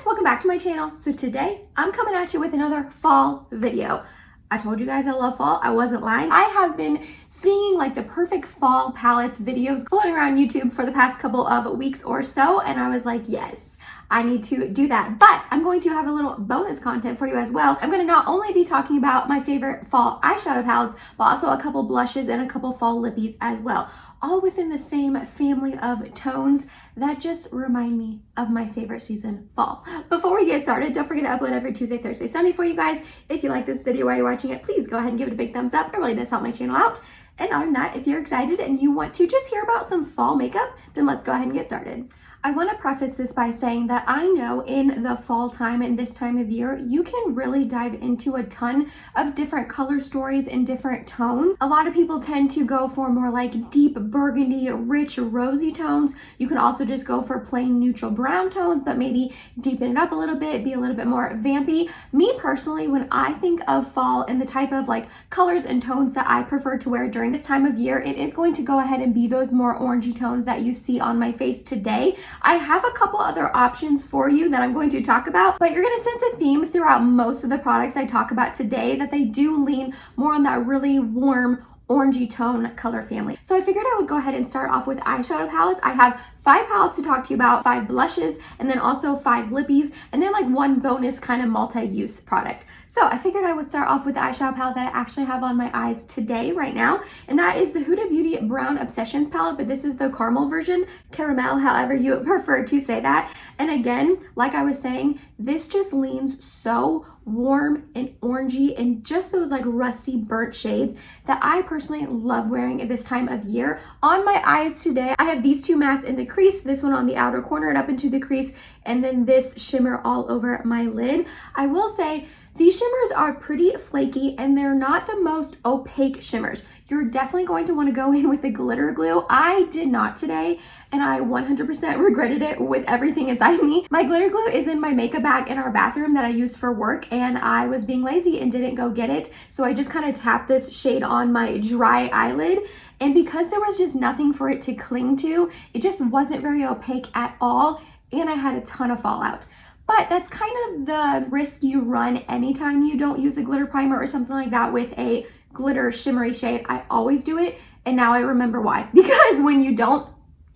guys, welcome back to my channel. So today I'm coming at you with another fall video. I told you guys I love fall. I wasn't lying. I have been seeing like the perfect fall palettes videos floating around YouTube for the past couple of weeks or so, and I was like, yes, I need to do that. But I'm going to have a little bonus content for you as well. I'm going to not only be talking about my favorite fall eyeshadow palettes, but also a couple blushes and a couple fall lippies as well, all within the same family of tones that just remind me of my favorite season, fall. Before we get started, don't forget to upload every Tuesday, Thursday, Sunday for you guys. If you like this video while you're watching it, please go ahead and give it a big thumbs up. It really does help my channel out. And other than that, if you're excited and you want to just hear about some fall makeup, then let's go ahead and get started. I want to preface this by saying that I know in the fall time and this time of year, you can really dive into a ton of different color stories and different tones. A lot of people tend to go for more like deep burgundy, rich, rosy tones. You can also just go for plain neutral brown tones, but maybe deepen it up a little bit, be a little bit more vampy. Me personally, when I think of fall and the type of like colors and tones that I prefer to wear during this time of year, it is going to go ahead and be those more orangey tones that you see on my face today. I have a couple other options for you that I'm going to talk about, but you're going to sense a theme throughout most of the products I talk about today that they do lean more on that really warm orangey tone color family. So I figured I would go ahead and start off with eyeshadow palettes. I have 5 palettes to talk to you about, 5 blushes, and then also 5 lippies, and then like one bonus kind of multi-use product. So I figured I would start off with the eyeshadow palette that I actually have on my eyes today, right now, and that is the Huda Beauty Brown Obsessions palette, but this is the caramel version, caramel, however you prefer to say that. And again, like I was saying, this just leans so warm and orangey and just those like rusty burnt shades that I personally love wearing at this time of year. On my eyes today, I have these 2 mattes in the crease, this one on the outer corner and up into the crease, and then this shimmer all over my lid. I will say these shimmers are pretty flaky and they're not the most opaque shimmers. You're definitely going to want to go in with the glitter glue. I did not today, and I 100% regretted it with everything inside me. My glitter glue is in my makeup bag in our bathroom that I use for work, and I was being lazy and didn't go get it. So I just kind of tapped this shade on my dry eyelid. And because there was just nothing for it to cling to, it just wasn't very opaque at all. And I had a ton of fallout. But that's kind of the risk you run anytime you don't use the glitter primer or something like that with a glitter shimmery shade. I always do it, and now I remember why. Because when you don't,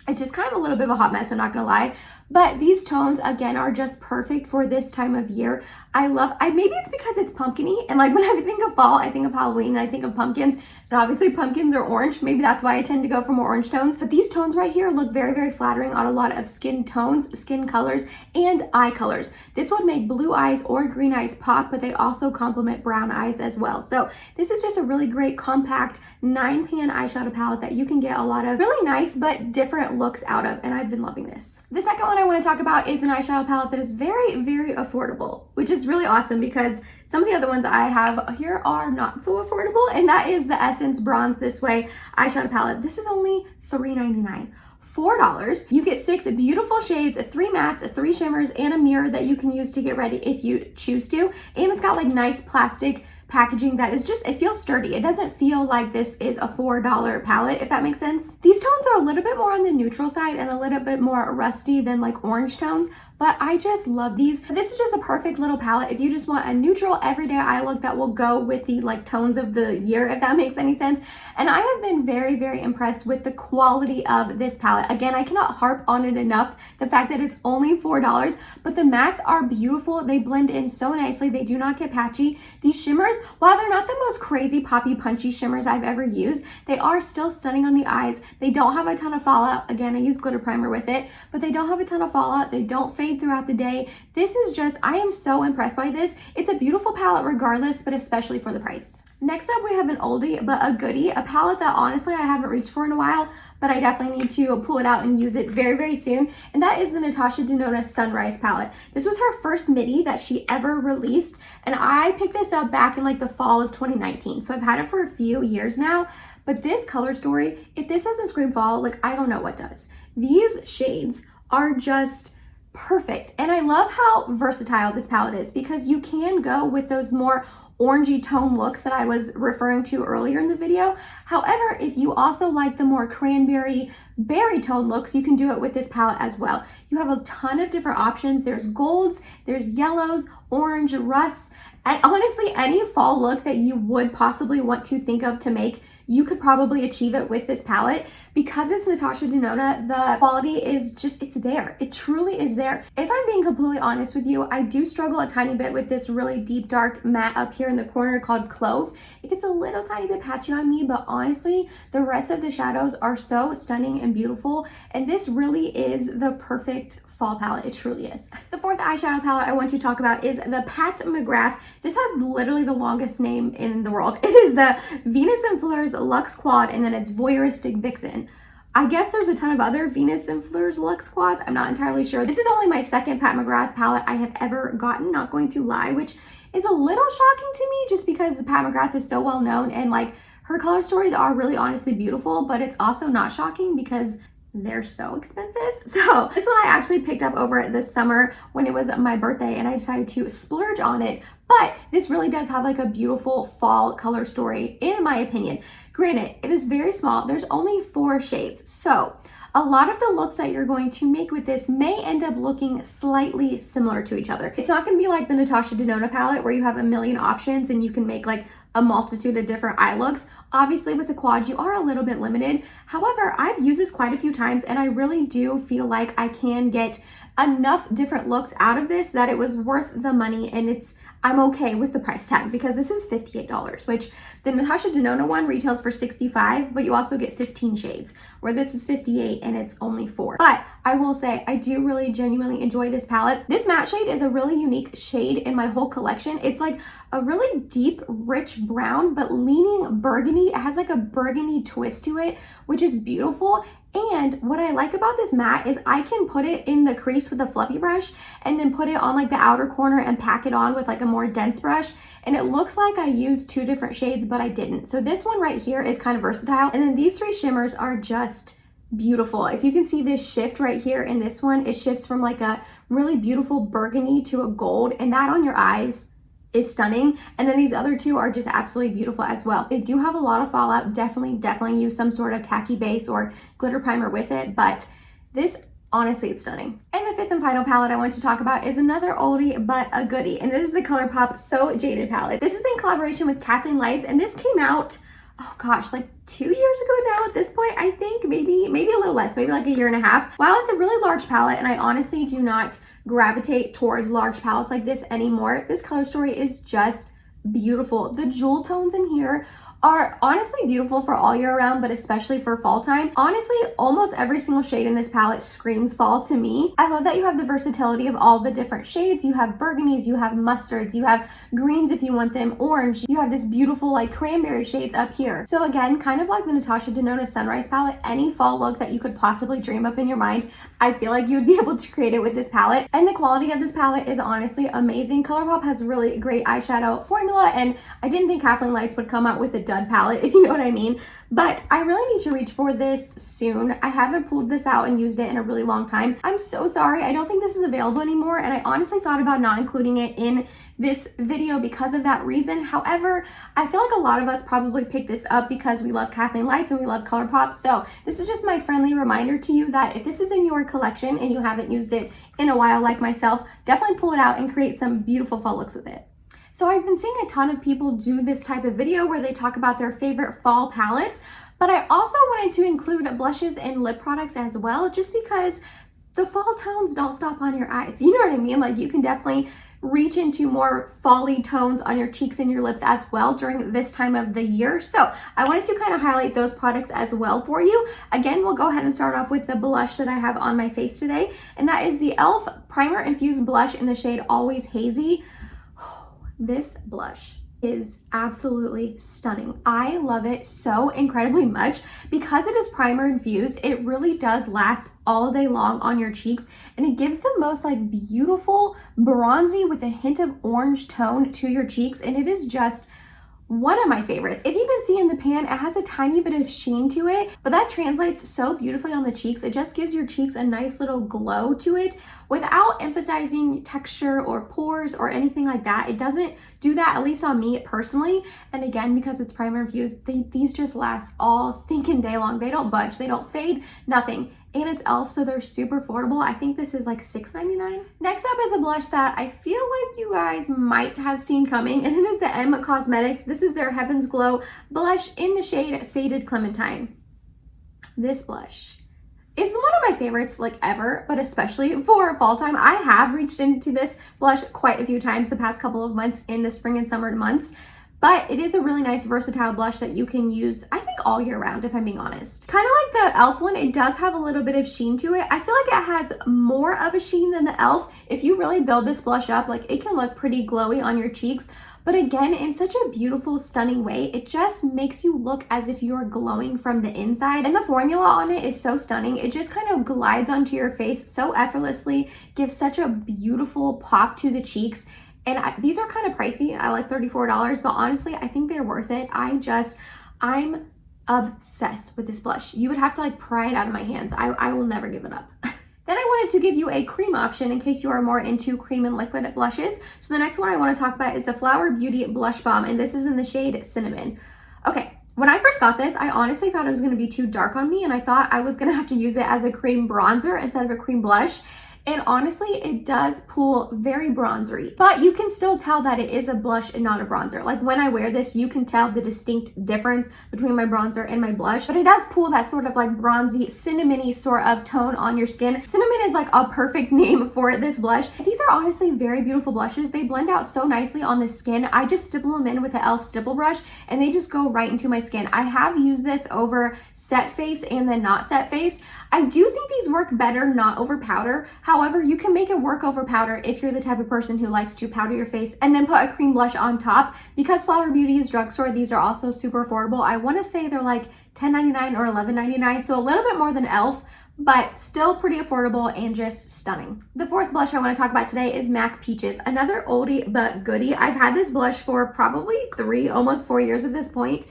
it's just kind of a little bit of a hot mess, I'm not gonna lie. But these tones, again, are just perfect for this time of year. Maybe it's because it's pumpkin-y, and like when I think of fall, I think of Halloween, and I think of pumpkins, and obviously pumpkins are orange. Maybe that's why I tend to go for more orange tones. But these tones right here look very, very flattering on a lot of skin tones, skin colors, and eye colors. This would make blue eyes or green eyes pop, but they also complement brown eyes as well. So this is just a really great compact 9-pan eyeshadow palette that you can get a lot of really nice but different looks out of, and I've been loving this. The second one I want to talk about is an eyeshadow palette that is very, very affordable, which is really awesome because some of the other ones I have here are not so affordable, and that is the Essence Bronze This Way eyeshadow palette. This is only $3.99. $4. You get 6 beautiful shades, 3 mattes, 3 shimmers, and a mirror that you can use to get ready if you choose to. And it's got like nice plastic packaging that is just, it feels sturdy. It doesn't feel like this is a $4 palette, if that makes sense. These tones are a little bit more on the neutral side and a little bit more rusty than like orange tones, but I just love these. This is just a perfect little palette if you just want a neutral everyday eye look that will go with the like tones of the year, if that makes any sense. And I have been very, very impressed with the quality of this palette. Again, I cannot harp on it enough, the fact that it's only $4, but the mattes are beautiful. They blend in so nicely. They do not get patchy. These shimmers, while they're not the most crazy poppy punchy shimmers I've ever used, they are still stunning on the eyes. They don't have a ton of fallout. Again, I use glitter primer with it, but they don't have a ton of fallout. They don't fade throughout the day. This is just, I am so impressed by this. It's a beautiful palette regardless, but especially for the price. Next up, we have an oldie but a goodie, a palette that honestly I haven't reached for in a while, but I definitely need to pull it out and use it very, very soon. And that is the Natasha Denona Sunrise palette. This was her first midi that she ever released, and I picked this up back in like the fall of 2019. So I've had it for a few years now, but this color story, if this doesn't scream fall, like I don't know what does. These shades are just perfect. And I love how versatile this palette is because you can go with those more orangey tone looks that I was referring to earlier in the video. However, if you also like the more cranberry, berry tone looks, you can do it with this palette as well. You have a ton of different options. There's golds, there's yellows, orange, rusts, and honestly, any fall look that you would possibly want to think of to make, you could probably achieve it with this palette. Because it's Natasha Denona, the quality is just, it's there. It truly is there. If I'm being completely honest with you, I do struggle a tiny bit with this really deep dark matte up here in the corner called Clove. It gets a little tiny bit patchy on me, but honestly, the rest of the shadows are so stunning and beautiful. And this really is the perfect fall palette. It truly is. The fourth eyeshadow palette I want to talk about is the Pat McGrath. This has literally the longest name in the world. It is the Venus and Fleurs Luxe Quad, and then it's Voyeuristic Vixen. I guess there's a ton of other Venus and Fleurs Luxe Quads. I'm not entirely sure. This is only my second Pat McGrath palette I have ever gotten, not going to lie, which is a little shocking to me just because Pat McGrath is so well known and like her color stories are really honestly beautiful, but it's also not shocking because they're so expensive. So this one I actually picked up over this summer when it was my birthday and I decided to splurge on it. But this really does have like a beautiful fall color story in my opinion. Granted, it is very small. There's only 4 shades. So a lot of the looks that you're going to make with this may end up looking slightly similar to each other. It's not going to be like the Natasha Denona palette where you have a million options and you can make like a multitude of different eye looks. Obviously with the quad, you are a little bit limited. However, I've used this quite a few times and I really do feel like I can get enough different looks out of this that it was worth the money, and I'm okay with the price tag because this is $58, which the Natasha Denona one retails for $65, but you also get 15 shades, where this is $58 and it's only 4. But I will say, I do really genuinely enjoy this palette. This matte shade is a really unique shade in my whole collection. It's like a really deep, rich brown, but leaning burgundy. It has like a burgundy twist to it, which is beautiful. And what I like about this matte is I can put it in the crease with a fluffy brush and then put it on like the outer corner and pack it on with like a more dense brush. And it looks like I used 2 different shades, but I didn't. So this one right here is kind of versatile. And then these 3 shimmers are just beautiful. If you can see this shift right here in this one, it shifts from like a really beautiful burgundy to a gold, and that on your eyes is stunning. And then these other 2 are just absolutely beautiful as well. They do have a lot of fallout. Definitely use some sort of tacky base or glitter primer with it, but this, honestly, it's stunning. And the 5th and final palette I want to talk about is another oldie but a goodie, and it is the Colourpop So Jaded palette. This is in collaboration with Kathleen Lights, and this came out, oh gosh, like 2 years ago now at this point, I think, maybe a little less, maybe like a year and a half. While it's a really large palette, and I honestly do not gravitate towards large palettes like this anymore, this color story is just beautiful. The jewel tones in here are honestly beautiful for all year round, but especially for fall time. Honestly, almost every single shade in this palette screams fall to me. I love that you have the versatility of all the different shades. You have burgundies, you have mustards, you have greens if you want them, orange. You have this beautiful like cranberry shades up here. So again, kind of like the Natasha Denona Sunrise palette, any fall look that you could possibly dream up in your mind, I feel like you would be able to create it with this palette. And the quality of this palette is honestly amazing. Colourpop has really great eyeshadow formula, and I didn't think Kathleen Lights would come out with a dud palette, if you know what I mean. But I really need to reach for this soon. I haven't pulled this out and used it in a really long time. I'm so sorry. I don't think this is available anymore, and I honestly thought about not including it in this video because of that reason. However, I feel like a lot of us probably picked this up because we love Kathleen Lights and we love Colourpop. So this is just my friendly reminder to you that if this is in your collection and you haven't used it in a while like myself, definitely pull it out and create some beautiful fall looks with it. So I've been seeing a ton of people do this type of video where they talk about their favorite fall palettes, but I also wanted to include blushes and lip products as well, just because the fall tones don't stop on your eyes. You know what I mean? Like, you can definitely reach into more fall-y tones on your cheeks and your lips as well during this time of the year. So I wanted to kind of highlight those products as well for you. Again, we'll go ahead and start off with the blush that I have on my face today, and that is the e.l.f. Primer Infused Blush in the shade Always Hazy. This blush is absolutely stunning. I love it so incredibly much. Because it is primer infused, it really does last all day long on your cheeks, and it gives the most like beautiful bronzy with a hint of orange tone to your cheeks, and it is just one of my favorites. If you can see in the pan, it has a tiny bit of sheen to it, but that translates so beautifully on the cheeks. It just gives your cheeks a nice little glow to it without emphasizing texture or pores or anything like that. It doesn't do that, at least on me personally. And again, because it's primer infused, these just last all stinking day long. They don't budge, they don't fade, nothing. And it's e.l.f., so they're super affordable. I think this is like $6.99. Next up is a blush that I feel like you guys might have seen coming, and it is the M Cosmetics. This is their Heaven's Glow blush in the shade Faded Clementine. This blush is one of my favorites like ever, but especially for fall time. I have reached into this blush quite a few times the past couple of months in the spring and summer months. But it is a really nice versatile blush that you can use, I think, all year round, if I'm being honest. Kind of like the e.l.f. one, it does have a little bit of sheen to it. I feel like it has more of a sheen than the e.l.f. If you really build this blush up, like it can look pretty glowy on your cheeks. But again, in such a beautiful, stunning way, it just makes you look as if you're glowing from the inside. And the formula on it is so stunning. It just kind of glides onto your face so effortlessly, gives such a beautiful pop to the cheeks. And these are kind of pricey. I like $34, but honestly, I think they're worth it. I'm obsessed with this blush. You would have to like pry it out of my hands. I will never give it up. Then I wanted to give you a cream option in case you are more into cream and liquid blushes. So the next one I want to talk about is the Flower Beauty Blush Balm, and this is in the shade Cinnamon. Okay, when I first got this, I honestly thought it was going to be too dark on me, and I thought I was going to have to use it as a cream bronzer instead of a cream blush. And honestly, it does pull very bronzery, but you can still tell that it is a blush and not a bronzer. Like when I wear this, you can tell the distinct difference between my bronzer and my blush, but it does pull that sort of like bronzy, cinnamony sort of tone on your skin. Cinnamon is like a perfect name for this blush. These are honestly very beautiful blushes. They blend out so nicely on the skin. I just stipple them in with the e.l.f. stipple brush and they just go right into my skin. I have used this over set face and then not set face. I do think these work better not over powder. However, you can make it work over powder if you're the type of person who likes to powder your face and then put a cream blush on top. Because Flower Beauty is drugstore, these are also super affordable. I want to say they're like $10.99 or $11.99, so a little bit more than e.l.f., but still pretty affordable and just stunning. The fourth blush I want to talk about today is MAC Peaches, another oldie but goodie. I've had this blush for probably 3, almost 4 years at this point.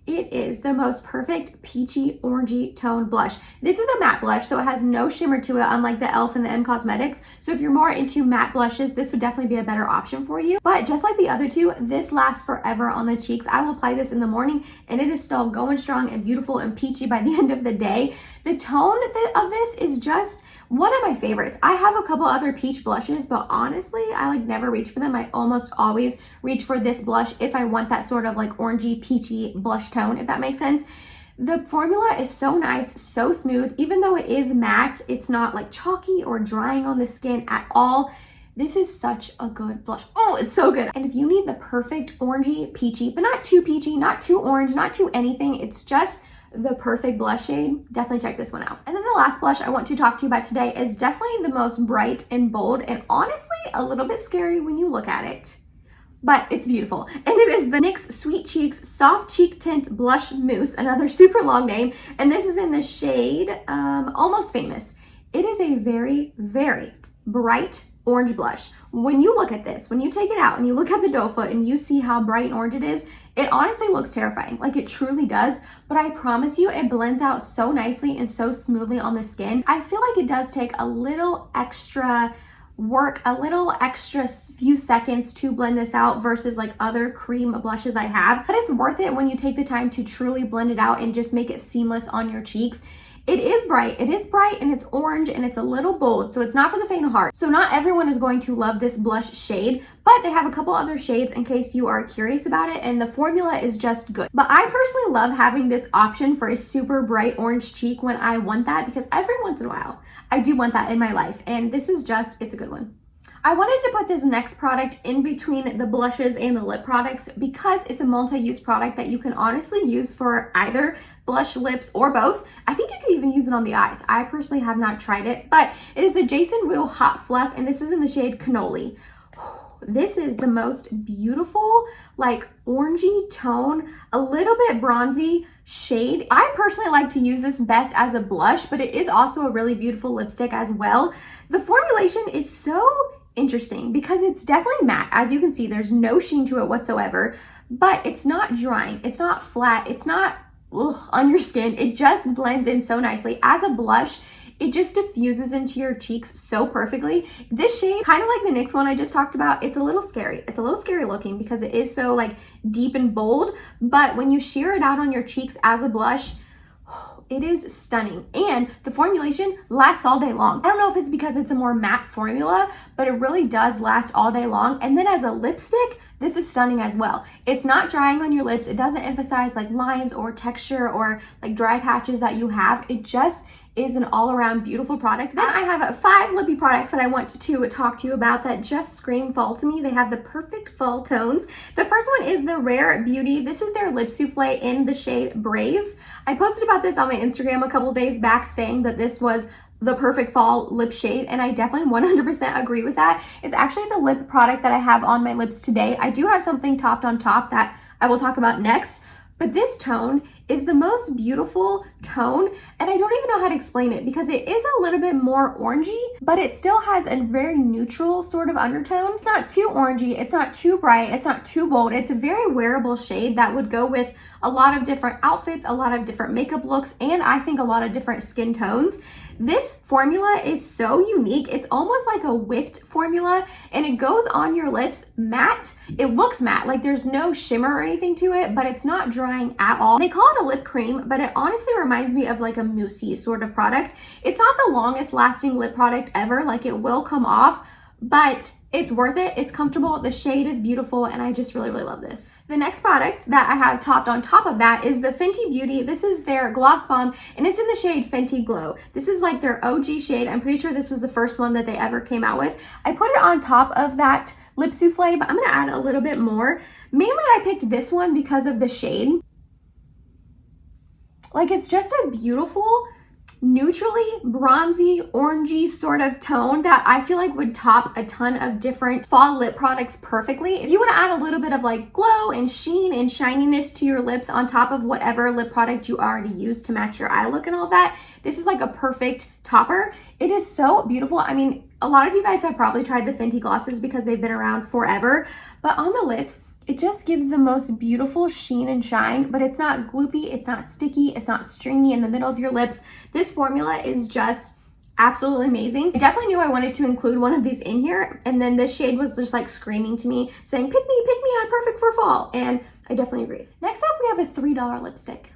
It is the most perfect peachy orangey toned blush. This is a matte blush, so it has no shimmer to it, unlike the e.l.f. and the M Cosmetics. So if you're more into matte blushes, this would definitely be a better option for you. But just like the other two, this lasts forever on the cheeks. I will apply this in the morning and it is still going strong and beautiful and peachy by the end of the day. The tone of this is just one of my favorites. I have a couple other peach blushes, but honestly, I like never reach for them. I almost always reach for this blush if I want that sort of like orangey, peachy blush tone, if that makes sense. The formula is so nice, so smooth. Even though it is matte, it's not like chalky or drying on the skin at all. This is such a good blush. Oh, it's so good. And if you need the perfect orangey, peachy, but not too peachy, not too orange, not too anything, it's just the perfect blush shade, definitely check this one out. And then the last blush I want to talk to you about today is definitely the most bright and bold and honestly a little bit scary when you look at it, but it's beautiful. And it is the NYX Sweet Cheeks Soft Cheek Tint Blush Mousse, another super long name, and this is in the shade Almost Famous. It is a very, very bright orange blush. When you look at this, when you take it out and you look at the doe foot and you see how bright and orange it is, it honestly looks terrifying, like it truly does, but I promise you it blends out so nicely and so smoothly on the skin. I feel like it does take a little extra work, a little extra few seconds to blend this out versus like other cream blushes I have, but it's worth it when you take the time to truly blend it out and just make it seamless on your cheeks. It is bright and it's orange and it's a little bold, so it's not for the faint of heart. So not everyone is going to love this blush shade, but they have a couple other shades in case you are curious about it, and the formula is just good. But I personally love having this option for a super bright orange cheek when I want that, because every once in a while I do want that in my life, and this is just, it's a good one. I wanted to put this next product in between the blushes and the lip products because it's a multi-use product that you can honestly use for either blush, lips, or both. I think you can even use it on the eyes. I personally have not tried it, but it is the Jason Wu Hot Fluff, and this is in the shade Cannoli. This is the most beautiful, like orangey tone, a little bit bronzy shade. I personally like to use this best as a blush, but it is also a really beautiful lipstick as well. The formulation is so interesting because it's definitely matte. As you can see, there's no sheen to it whatsoever, but it's not drying. It's not flat. It's not on your skin. It just blends in so nicely. As a blush, it just diffuses into your cheeks so perfectly. This shade, kind of like the NYX one I just talked about, it's a little scary. It's a little scary looking because it is so like deep and bold, but when you sheer it out on your cheeks as a blush, it is stunning. And the formulation lasts all day long. I don't know if it's because it's a more matte formula, but it really does last all day long. And then as a lipstick, this is stunning as well. It's not drying on your lips. It doesn't emphasize like lines or texture or like dry patches that you have. It just is an all-around beautiful product. Then I have 5 lippy products that I want to talk to you about that just scream fall to me. They have the perfect fall tones. The first one is the Rare Beauty. This is their lip souffle in the shade Brave. I posted about this on my Instagram a couple days back saying that this was the perfect fall lip shade, and I definitely 100% agree with that. It's actually the lip product that I have on my lips today. I do have something topped on top that I will talk about next, but this tone is the most beautiful tone, and I don't even know how to explain it because it is a little bit more orangey, but it still has a very neutral sort of undertone. It's not too orangey, it's not too bright, it's not too bold. It's a very wearable shade that would go with a lot of different outfits, a lot of different makeup looks, and I think a lot of different skin tones. This formula is so unique. It's almost like a wicked formula, and it goes on your lips matte. It looks matte, like there's no shimmer or anything to it, but it's not drying at all. They call it a lip cream, but it honestly reminds me of like a moussey sort of product. It's not the longest lasting lip product ever, like it will come off, but it's worth it. It's comfortable. The shade is beautiful, and I just really, really love this. The next product that I have topped on top of that is the Fenty Beauty. This is their Gloss Bomb, and it's in the shade Fenty Glow. This is like their OG shade. I'm pretty sure this was the first one that they ever came out with. I put it on top of that lip souffle, but I'm gonna add a little bit more. Mainly I picked this one because of the shade. Like, it's just a beautiful, neutrally bronzy, orangey sort of tone that I feel like would top a ton of different fall lip products perfectly. If you want to add a little bit of like glow and sheen and shininess to your lips on top of whatever lip product you already use to match your eye look and all that, this is like a perfect topper. It is so beautiful. I mean, a lot of you guys have probably tried the Fenty glosses because they've been around forever, but on the lips, it just gives the most beautiful sheen and shine, but it's not gloopy, it's not sticky, it's not stringy in the middle of your lips. This formula is just absolutely amazing. I definitely knew I wanted to include one of these in here, and then this shade was just like screaming to me, saying, pick me, I'm perfect for fall, and I definitely agree. Next up, we have a $3 lipstick.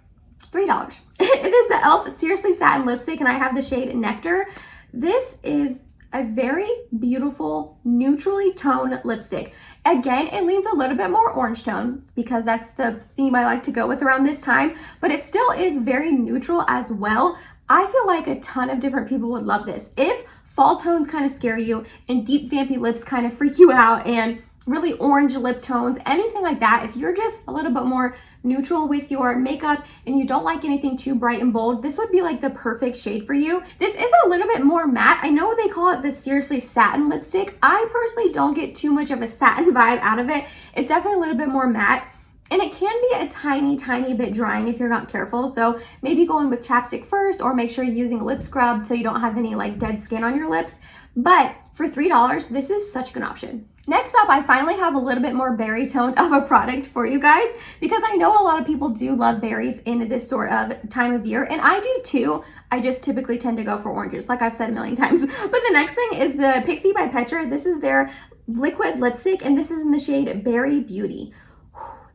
$3. It is the e.l.f. Seriously Satin Lipstick, and I have the shade Nectar. This is a very beautiful, neutrally toned lipstick. Again, it leans a little bit more orange tone because that's the theme I like to go with around this time, but it still is very neutral as well. I feel like a ton of different people would love this. If fall tones kind of scare you and deep vampy lips kind of freak you out and really orange lip tones, anything like that, if you're just a little bit more neutral with your makeup and you don't like anything too bright and bold, this would be like the perfect shade for you. This is a little bit more matte. I know they call it the Seriously Satin Lipstick. I personally don't get too much of a satin vibe out of it. It's definitely a little bit more matte. And it can be a tiny bit drying if you're not careful. So maybe go in with chapstick first, or make sure you're using a lip scrub so you don't have any like dead skin on your lips. But for $3, this is such a good option. Next up, I finally have a little bit more berry tone of a product for you guys, because I know a lot of people do love berries in this sort of time of year, and I do too. I just typically tend to go for oranges, like I've said a million times. But the next thing is the Pixi by Petra. This is their liquid lipstick, and this is in the shade Berry Beauty.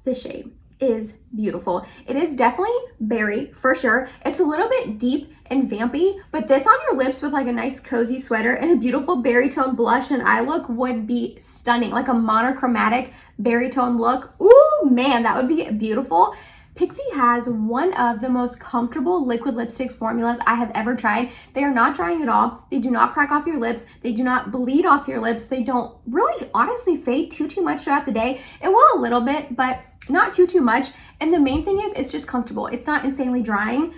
This shade is beautiful. It is definitely berry for sure. It's a little bit deep and vampy, but this on your lips with like a nice cozy sweater and a beautiful berry tone blush and eye look would be stunning, like a monochromatic berry tone look. Ooh man, that would be beautiful. Pixi has one of the most comfortable liquid lipsticks formulas I have ever tried. They are not drying at all. They do not crack off your lips. They do not bleed off your lips. They don't really honestly fade too much throughout the day. It will a little bit, but not too much. And the main thing is it's just comfortable. It's not insanely drying.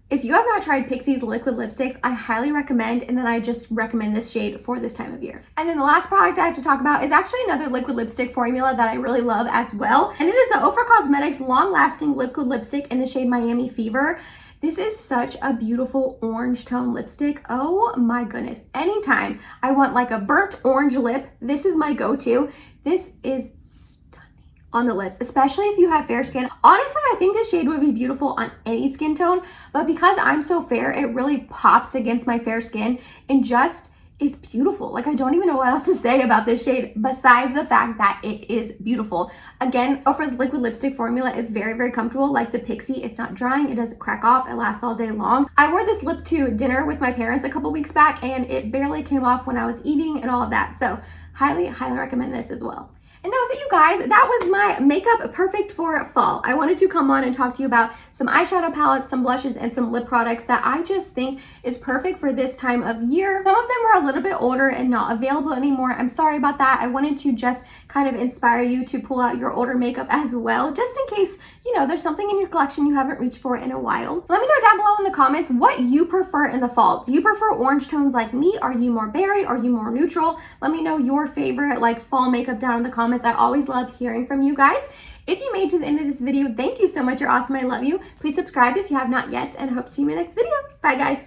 If you have not tried Pixi's liquid lipsticks, I highly recommend, and then I just recommend this shade for this time of year. And then the last product I have to talk about is actually another liquid lipstick formula that I really love as well, and it is the Ofra Cosmetics Long Lasting Liquid Lipstick in the shade Miami Fever. This is such a beautiful orange tone lipstick. Oh my goodness. Anytime I want like a burnt orange lip, this is my go-to. This is stunning. on the lips, especially if you have fair skin. Honestly, I think this shade would be beautiful on any skin tone, but because I'm so fair, it really pops against my fair skin and just is beautiful. Like, I don't even know what else to say about this shade besides the fact that it is beautiful. Again, Ofra's liquid lipstick formula is very, very comfortable. Like the Pixie, it's not drying, it doesn't crack off, it lasts all day long. I wore this lip to dinner with my parents a couple weeks back and it barely came off when I was eating and all of that. So highly, highly recommend this as well. And that was it, you guys. That was my makeup perfect for fall. I wanted to come on and talk to you about some eyeshadow palettes, some blushes, and some lip products that I just think is perfect for this time of year. Some of them are a little bit older and not available anymore. I'm sorry about that. I wanted to just kind of inspire you to pull out your older makeup as well, just in case, you know, there's something in your collection you haven't reached for in a while. Let me know down below in the comments what you prefer in the fall. Do you prefer orange tones like me? Are you more berry? Are you more neutral? Let me know your favorite like fall makeup down in the comments. I always love hearing from you guys. If you made it to the end of this video, thank you so much. You're awesome. I love you. Please subscribe if you have not yet, and I hope to see you in my next video. Bye, guys.